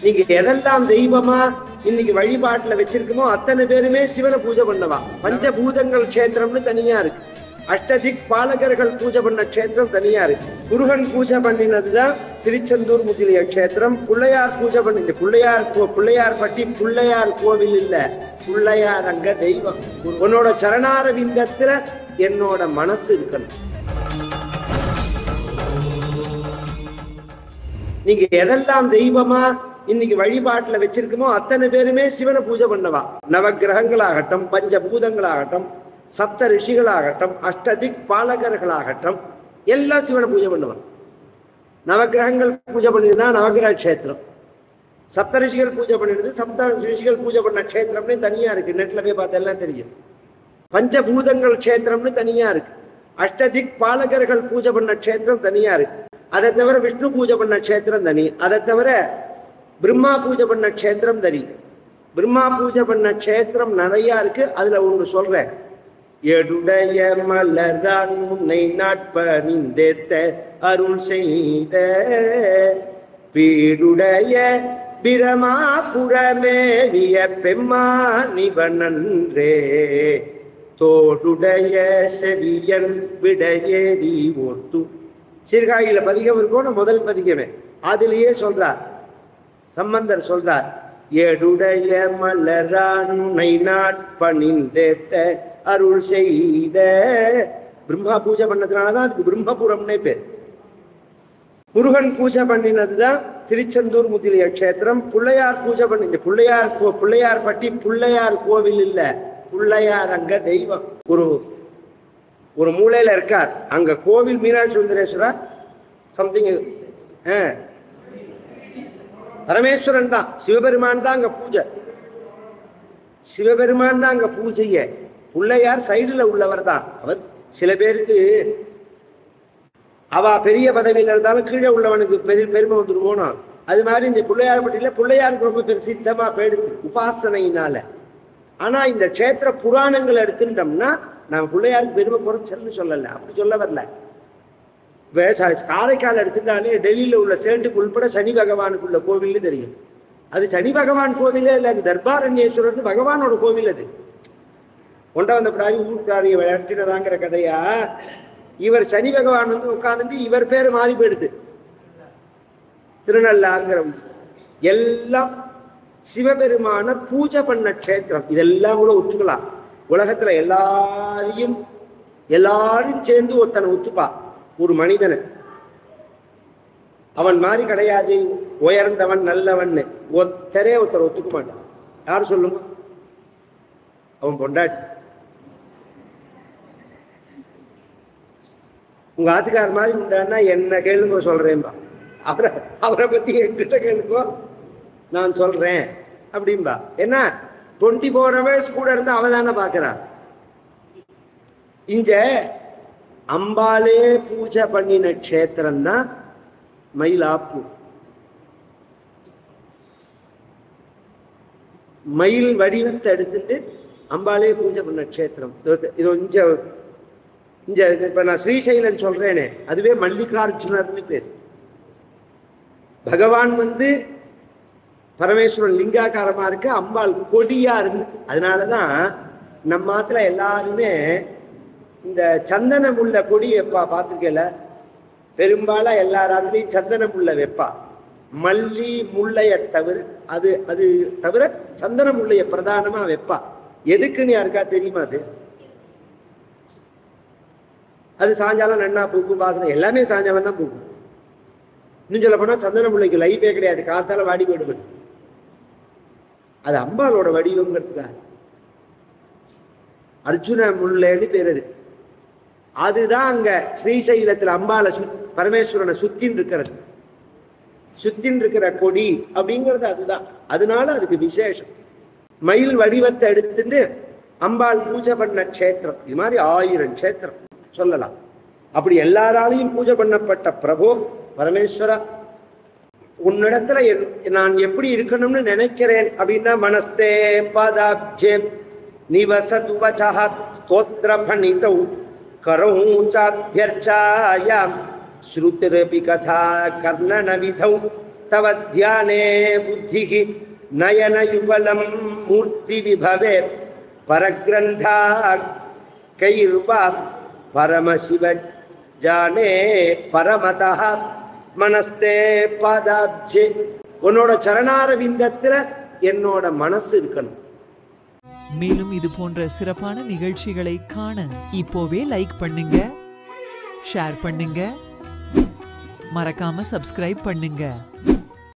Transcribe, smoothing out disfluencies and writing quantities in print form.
நீங்க எதெல்லாம் தெய்வமா இன்னைக்கு வழிபாட்டுல வச்சிருக்கோமோ அத்தனை பேருமே சிவனை பூஜை பண்ணவா. பஞ்சபூதங்கள் கஷேத்திரம்னு தனியா இருக்கு. அஷ்டதிக் பாலகர்கள் பூஜை பண்ண கஷேத்திரம் தனியா இருக்கு. முருகன் பூஜை பண்ணினதுதான் திருச்செந்தூர் முதலிய கஷேத்திரம். பிள்ளையார் பூஜை பண்ணி பிள்ளையார் பட்டி பிள்ளையார் கோவில் இல்ல, பிள்ளையார் அங்க தெய்வம். உன்னோட சரணாரவிந்தத்துல என்னோட மனசு இருக்கணும். நீங்க எதெல்லாம் தெய்வமா இன்னைக்கு வழிபாட்டுல வச்சிருக்கோமோ அத்தனை பேருமே சிவனை பூஜை பண்ணவா. நவகிரகங்களாகட்டும், பஞ்சபூதங்களாகட்டும், சப்த ரிஷிகளாகட்டும், அஷ்டதிக் பாலகர்களாகட்டும், எல்லாம் சிவனை பூஜை பண்ணுவான். நவகிரகங்கள் பூஜை பண்ணிருந்தா நவகிரக கஷேத்திரம், சப்த ரிஷிகள் பூஜை பண்ணிருது சப்த ரிஷிகள் பூஜை பண்ண கஷேத்திரம்னு தனியா இருக்கு. நெட்ல போய் பார்த்தா எல்லாம் தெரியும். பஞ்சபூதங்கள் கஷேத்திரம்னு தனியா இருக்கு. அஷ்டதிக் பாலகர்கள் பூஜை பண்ண கஷேத்திரம் தனியா இருக்கு. அதை தவிர விஷ்ணு பூஜை பண்ண கஷேத்திரம் தனி. அதை தவிர பிரம்மா பூஜை பண்ண கஷேத்திரம் தனி. பிரம்மா பூஜை பண்ண கஷேத்திரம் நிறைய இருக்கு. அதுல ஒன்று சொல்றேன். எடுடைய மலர்தான் உன்னை நாட்பணிந்தேத்த அருள் செய்த பீடுடைய பிரமாபுரமேவிய பெம்மானிவனன்றே தோடுடைய செவியன் விடையேறி ஒத்து. சீர்காழியில பதிகம் இருக்கணும். முதல் பதிகமே அதுலயே சொல்றார், சம்பந்தர் சொல்றார், எடுடைய மலரானுனை நாட்பணிந்தேத்த அருள் செய்த. பிரம்மா பூஜை பண்ணதுனாலதான் அதுக்கு பிரம்மபுரம்னே பேர். முருகன் பூஜை பண்ணினதுதான் திருச்செந்தூர் முதலிய கஷேத்திரம். பிள்ளையார் பூஜை பண்ணி பிள்ளையார் பட்டி பிள்ளையார் கோவில் இல்ல, பிள்ளையார் அங்க தெய்வம். ஒரு மூலையில இருக்கார் அங்க கோவில். மீனாட்சி சுந்தரேஸ்வரர் சம்திங் பரமேஸ்வரன் தான், சிவபெருமான் தான் அங்க பூஜை. சிவபெருமான் தான் அங்க பூஜைய. பிள்ளையார் சைடுல உள்ளவர் தான் அவர். சில பேருக்கு அவ பெரிய பதவியில இருந்தாலும் கீழே உள்ளவனுக்கு பெருமை வந்துருவோம். அது மாதிரி இந்த பிள்ளையார் பட்டியல பிள்ளையாருக்கு ரொம்ப பிரசித்தமா போயிடுது உபாசனையினால. ஆனா இந்த கஷேத்திர புராணங்கள் எடுத்துட்டோம்னா நம்ம பிள்ளையாருக்கு பெருமை குறைச்சல்னு சொல்லல, அப்படி சொல்ல வரல. காரைக்கால் எடுத்துட்டாலே டெல்லியில உள்ள சேட்டுக்கு உள்பட சனி பகவானுக்குள்ள கோவில்னு தெரியும். அது சனி பகவான் கோவிலே இல்லை, அது தர்பாரண்யேஸ்வரர் பகவானோட கோவில். அது கொண்டவந்த பிராரி ஊர்காரிய விளக்கினதாங்கிற கதையா. இவர் சனி பகவான் வந்து உட்கார்ந்து இவர் பேரு மாறி போயிடுது. திருநள்ளாறுங்கிற எல்லாம் சிவபெருமான பூஜை பண்ண கஷேத்திரம். இதெல்லாம் கூட ஒத்துக்கலாம். உலகத்துல எல்லாரும் சேர்ந்து ஒருத்தனை ஒத்துப்பா. ஒரு மனிதனை அவன் மாதிரி கிடையாது, உயர்ந்தவன் நல்லவன் ஒருத்தர் ஒத்துக்க மாட்டான். யாரு சொல்லுங்க? அவன் பொண்டாட்டி. உங்க ஆத்துக்கார மாதிரி உண்டான்னா என்ன கேளுங்க சொல்றேன்பா. அவரை பத்தி என்கிட்ட கேளுங்கோ நான் சொல்றேன் அப்படின்பா. என்ன 24 hours கூட இருந்து அவதான பாக்குறான். இங்க அம்பாலே பூஜை பண்ணின கஷேத்திரம் தான் மயிலாப்பூர். மயில் வடிவத்தை எடுத்துட்டு அம்பாலே பூஜை பண்ண கஷேத்திரம் இது. இப்ப நான் ஸ்ரீசைலன் சொல்றேனே அதுவே மல்லிகார்ஜுனர்னு பேர். பகவான் வந்து பரமேஸ்வரன் லிங்காக்காரமா இருக்கு, அம்பாள் கொடியா இருந்து. அதனாலதான் நம்ம ஆத்துல எல்லாருமே இந்த சந்தனம் உள்ள கொடி வைப்பா. பார்த்துக்கல, பெரும்பாலும் எல்லாராத்துலயும் சந்தனம் உள்ள வைப்பா. மல்லி முல்லைய தவிர அது தவிர சந்தன முல்லைய பிரதானமா வைப்பா. எதுக்குன்னு யாருக்கா தெரியுமா? அது சாயங்காலம் நன்னா பூக்கும், வாசனை எல்லாமே சாயங்காலம் தான் பூக்கும். இன்னும் சொல்ல போனா சந்தன முல்லைக்கு லைஃபே கிடையாது, காத்தால வாடி போயிடுவது. அது அம்பாளோட வடிவங்கிறதுக்காக அர்ஜுன முல்லைன்னு பேர். அதுதான் அங்க ஸ்ரீசைலத்துல அம்பாளை பரமேஸ்வரனை சுத்தின் இருக்கிற கொடி அப்படிங்கிறது அதுதான். அதனால அதுக்கு விசேஷம். மயில் வடிவத்தை எடுத்துட்டு அம்பாள் பூஜை பண்ண கஷேத்திரம். இது மாதிரி 1000 கஷேத்திரம் சொல்லலாம். அப்படி எல்லாராலையும் பூஜை பண்ணப்பட்ட பிரபு பரமேஸ்வரா, உன்னிடத்துல நான் எப்படி இருக்கணும்னு நினைக்கிறேன் அப்படின்னா, மனஸ்தே பதாப்ஜே நிவசது வசஹ ஸ்தோத்ர பணிதௌ கரௌச்சாத்யர்ச்சாயாம் ஸ்ருதிரபி கதா கர்ணன விதௌ தவ தியானே புத்திஹி நயனயுகலம் மூர்த்தி விபவே பரக்ரந்தா கைர்வா பரமசிவ ஜானே பரமதா மனஸ்தே பாதாப்ஜே. உன்னோட சரணார விந்தத்துல என்னோட மனசு இருக்கணும். மேலும் இது போன்ற சிறப்பான நிகழ்ச்சிகளை காண இப்போவே லைக் பண்ணுங்க, ஷேர் பண்ணுங்க, மறக்காம சப்ஸ்கிரைப் பண்ணுங்க.